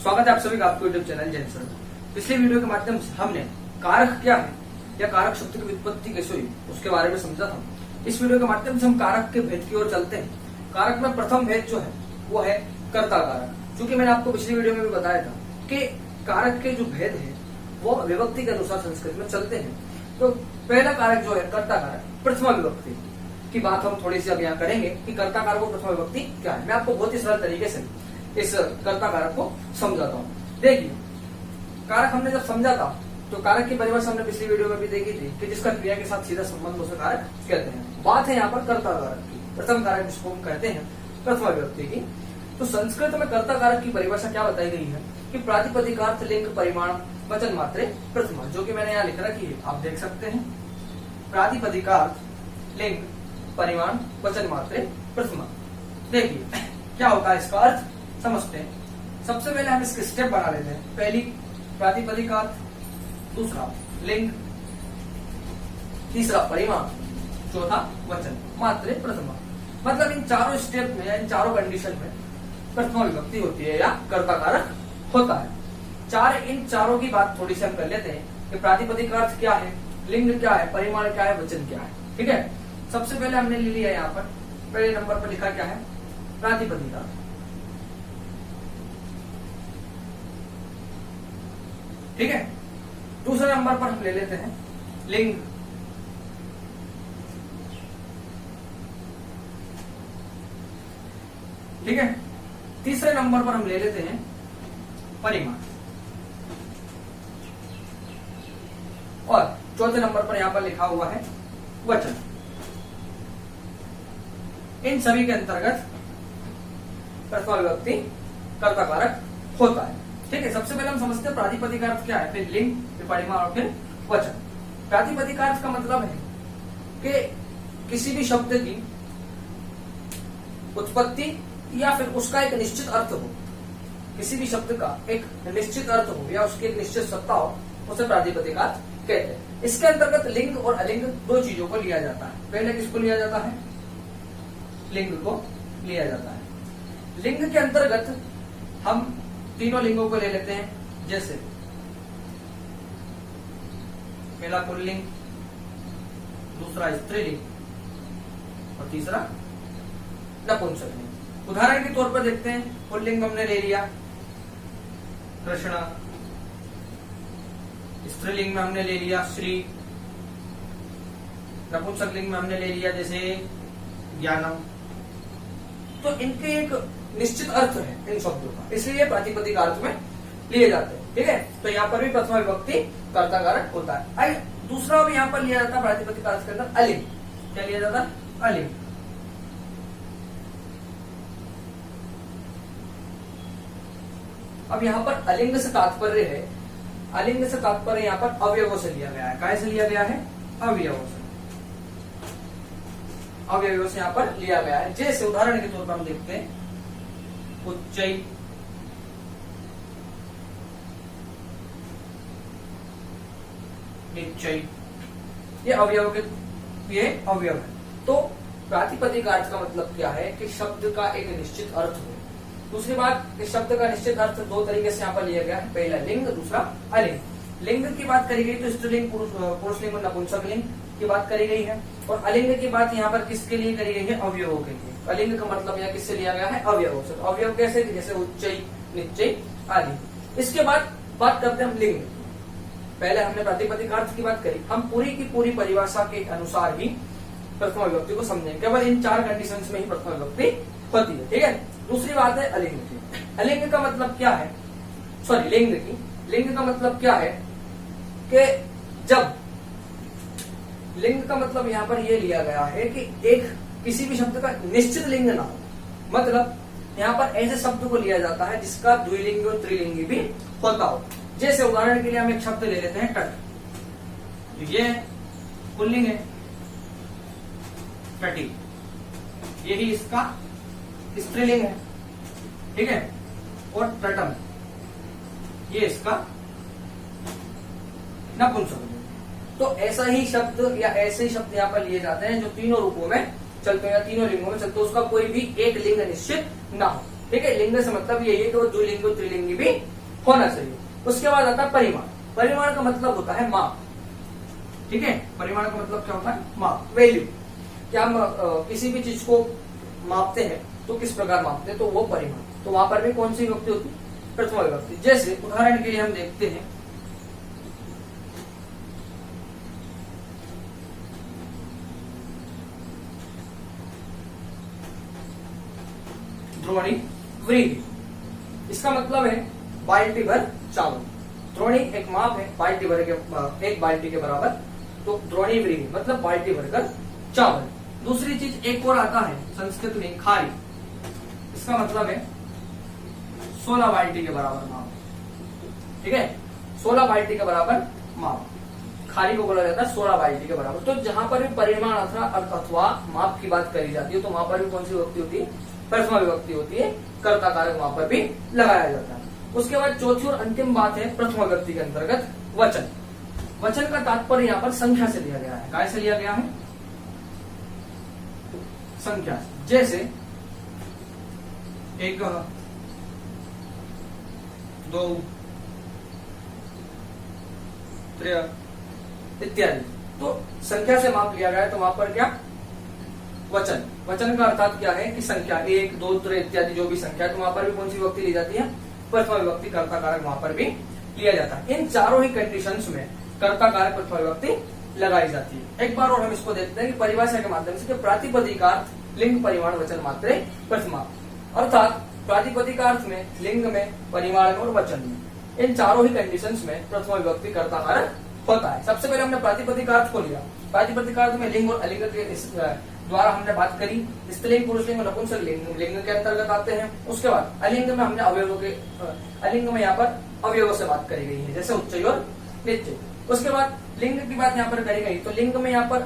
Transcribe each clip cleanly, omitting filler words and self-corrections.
स्वागत है आप सभी का आपको यूट्यूब चैनल जैन सर। पिछले वीडियो के माध्यम से हमने कारक क्या है या कारक शब्द की व्युत्पत्ति कैसे हुई उसके बारे में समझा था। इस वीडियो के माध्यम से हम कारक के भेद की ओर चलते हैं। कारक में प्रथम भेद जो है वो है कर्ता कारक। चूंकि मैंने आपको पिछली वीडियो में भी बताया था कि कारक के जो भेद है वो विभक्ति के अनुसार संस्कृत में चलते हैं। तो पहला कारक जो है कर्ता कारक, प्रथमा विभक्ति की बात हम थोड़ी सी अब यहाँ करेंगे कि कर्ता कारक और प्रथमा विभक्ति क्या है। मैं आपको बहुत ही सरल तरीके से इस कर्ता कारक को समझाता हूँ। देखिए, कारक हमने जब समझा था तो कारक की परिभाषा हमने पिछली वीडियो में भी देखी थी कि जिसका क्रिया के साथ सीधा संबंध उसे कारक कहते हैं। बात है यहाँ पर कर्ता कारक की, प्रथम कारक जिसको हम कहते हैं प्रथमा विभक्ति की। तो संस्कृत में कर्ता कारक की परिभाषा क्या बताई गई है कि प्रातिपदिकार्थ लिंग परिमाण वचन मात्रे प्रथमा, जो कि मैंने यहाँ लिख रखी है, आप देख सकते हैं। प्रातिपदिकार्थ लिंग परिमाण वचन मात्रे प्रथमा। देखिए क्या होता है इसका अर्थ समझते हैं। सबसे पहले हम इसके स्टेप बना लेते हैं। पहली प्रातिपदिकार्थ, दूसरा लिंग, तीसरा परिमाण, चौथा वचन मात्रे प्रथमा। मतलब इन चारों स्टेप में या इन चारों कंडीशन में प्रथमा विभक्ति होती है या कर्ता कारक होता है। इन चारों की बात थोड़ी सी हम कर लेते हैं कि प्रातिपदिकार्थ क्या है, लिंग क्या है, परिमाण क्या है, वचन क्या है। ठीक है, सबसे पहले हमने ले लिया यहाँ पर पहले नंबर पर लिखा क्या है प्रातिपदिकार्थ। ठीक है, दूसरे नंबर पर हम ले लेते हैं लिंग, ठीक है, तीसरे नंबर पर हम ले लेते हैं परिमाण और चौथे नंबर पर यहां पर लिखा हुआ है वचन। इन सभी के अंतर्गत प्रथमा विभक्ति कर्ता कारक होता है। ठीक है, सबसे पहले हम समझते हैं प्रातिपदिकार्थ क्या है, फिर लिंग, फिर परिमाण और फिर वचन। प्रातिपदिकार्थ का मतलब है कि किसी भी शब्द की उत्पत्ति या फिर उसका एक निश्चित अर्थ हो, किसी भी शब्द का एक निश्चित अर्थ हो या उसकी एक निश्चित सत्ता हो, उसे प्रातिपदिकार्थ कहते हैं। इसके अंतर्गत लिंग और अलिंग दो चीजों को लिया जाता है। पहले किसको लिया जाता है, लिंग को लिया जाता है। लिंग के अंतर्गत हम तीनों लिंगों को ले लेते हैं, जैसे पहला पुल्लिंग, दूसरा स्त्रीलिंग और तीसरा नपुंसकलिंग। उदाहरण के तौर पर देखते हैं, पुल्लिंग हमने ले लिया कृष्ण, स्त्रीलिंग में हमने ले लिया श्री, नपुंसकलिंग में हमने ले लिया जैसे ज्ञानम। तो इनके एक निश्चित अर्थ है इन शब्दों का, इसलिए प्रातिपदिक अर्थ में लिए जाते हैं। ठीक है, तो यहाँ पर भी प्रथमा विभक्ति कर्ता कारक होता है। दूसरा भी यहाँ पर लिया जाता है प्रातिपदिक अर्थ के अंदर अलिंग। क्या लिया जाता है, अलिंग। अब यहाँ पर अलिंग से तात्पर्य है, अलिंग से तात्पर्य यहाँ पर अवयवों से लिया गया है। काय से लिया गया है, अवयवों से, अवयवों से यहाँ पर लिया गया है। जैसे उदाहरण के तौर पर हम देखते हैं उच्चई, निश्चय, ये अवयव के ये अवयव है। तो प्रातिपदिक अर्थ का मतलब क्या है कि शब्द का एक निश्चित अर्थ हो। दूसरी बात, इस शब्द का निश्चित अर्थ दो तरीके से यहाँ पर लिया गया है, पहला लिंग, दूसरा अलिंग। लिंग की बात करी गई तो स्त्रीलिंग, पुरुषलिंग और नपुंसकलिंग की बात करी गई है, और अलिंग की बात यहाँ पर किसके लिए करी गई है, अवयवों के लिए। अलिंग का मतलब यहाँ किससे लिया गया है, अवयवों से। तो अवयव कैसे, जैसे उच्चई, निश्चय आदि। इसके बाद बात करते हैं हम लिंग। पहले हमने प्रातिपदिकार्थ की बात करी, हम पूरी की पूरी परिभाषा के अनुसार ही प्रथमा विभक्ति को समझेंगे। केवल इन चार कंडीशंस में ही प्रथमा विभक्ति होती है। ठीक है, दूसरी बात है अलिंग की। अलिंग का मतलब क्या है, सॉरी लिंग की, लिंग का मतलब क्या है कि जब, लिंग का मतलब यहाँ पर यह लिया गया है कि एक किसी भी शब्द का निश्चित लिंग ना हो। मतलब यहाँ पर ऐसे शब्द को लिया जाता है जिसका द्विलिंगी और त्रिलिंगी भी होता हो। जैसे उदाहरण के लिए हम एक शब्द ले लेते हैं तट, तो ये पुल्लिंग है, तटी, यही इसका स्त्रीलिंग है। ठीक है, और तटम, ये इसका नपुंसकलिंग। तो ऐसा ही शब्द या ऐसे ही शब्द यहाँ पर लिए जाते हैं जो तीनों रूपों में चलते हैं या तीनों लिंगों में चलते, उसका कोई भी एक लिंग निश्चित ना हो। ठीक है, लिंग से मतलब यही है कि वो द्विलिंगी और त्रिलिंगी भी होना चाहिए। उसके बाद आता है परिमाण। परिमाण का मतलब होता है माप, ठीक है। परिमाण का मतलब क्या होता है? माप, वैल्यू। क्या हम किसी भी चीज को मापते हैं तो किस प्रकार मापते हैं, तो वो परिमाण। तो वहां पर भी कौन सी विभक्ति होती है? प्रथमा विभक्ति। जैसे उदाहरण के लिए हम देखते हैं, द्रोणी व्रीहि, इसका मतलब है बाल्टी भर चावल। द्रोणी एक माप है, बाल्टी भर के एक बाल्टी के बराबर, तो द्रोणी व्रीहि मतलब बाल्टी भरकर चावल। दूसरी चीज एक और आता है संस्कृत में, खारी, इसका मतलब है 16 बाल्टी के बराबर माप, ठीक है। 16 बाल्टी के बराबर माप, खारी को बोला जाता है 16 बाल्टी के बराबर। तो जहां पर भी परिमाण अथवा माप की बात करी जाती है तो वहां पर भी कौन सी विभक्ति होती है? प्रथमा विभक्ति होती है। कर्ता कारक वहां पर भी लगाया जाता है। उसके बाद चौथी और अंतिम बात है प्रथमा विभक्ति के अंतर्गत वचन। वचन का तात्पर्य यहाँ पर संख्या से लिया गया है। काय से लिया गया है? संख्या से। जैसे 1 2 3 इत्यादि, तो संख्या से माप लिया गया है, तो वहां पर क्या? वचन। वचन का अर्थात क्या है कि संख्या 1 2 3 इत्यादि जो भी संख्या है, तो वहां पर भी कौन सी विभक्ति ली जाती है? प्रथमा विभक्ति, कर्ता कारक वहां पर भी लिया जाता है। इन चारों ही कंडीशंस में कर्ता कारक प्रथमा विभक्ति लगाई जाती है। एक बार और हम इसको देखते हैं कि परिभाषा के माध्यम से, प्रातिपदिकार्थ लिंग परिमाण वचन मात्रे प्रथमा, अर्थात प्रातिपदिकार्थ में, लिंग में, परिमाण में और वचन में, इन चारों ही कंडीशंस में प्रथमा विभक्ति कर्ता कारक होता है। सबसे पहले हमने प्रातिपदिकार्थ को लिया। प्रातिपदिकार्थ में लिंग और अलिंग के द्वारा हमने बात करी। स्त्रीलिंग, पुरुषलिंग और नपुंसकलिंग लिंग के अंतर्गत आते हैं। उसके बाद अलिंग में हमने अवयवों के, अलिंग में यहाँ पर अवयवों से बात करी गई है, जैसे उच्चय और नित्य। उसके बाद लिंग की बात यहाँ पर करी गई, तो लिंग में यहाँ पर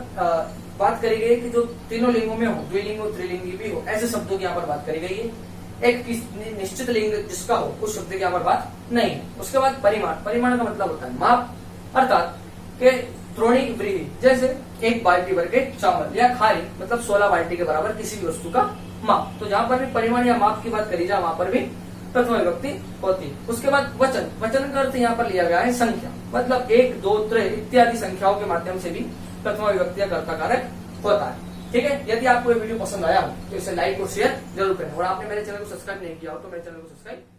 बात करी गई कि जो तीनों लिंगों में हो, द्विलिंग हो, त्रिलिंगी भी हो, ऐसे शब्दों की यहाँ पर बात करी गई है। एक निश्चित लिंग जिसका हो, उस शब्द की यहाँ पर बात नहीं है। उसके बाद परिमाण। परिमाण का मतलब होता है माप, अर्थात के द्रोणी व्रीहि, जैसे 1 बाल्टी भर के चावल, या खारी मतलब 16 बाल्टी के बराबर किसी भी वस्तु का माप। तो जहां पर भी परिमाण या माप की बात करी जाए, वहां पर भी प्रथमा विभक्ति होती है। उसके बाद वचन। वचन का अर्थ यहाँ पर लिया गया है संख्या, मतलब 1 2 3 इत्यादि संख्याओं के माध्यम से भी प्रथमा विभक्ति या कर्ता कारक होता है, ठीक है। यदि आपको ये वीडियो पसंद आया हो तो इसे लाइक और शेयर जरूर करें, और आपने मेरे चैनल को सब्सक्राइब नहीं किया हो तो मेरे चैनल को सब्सक्राइब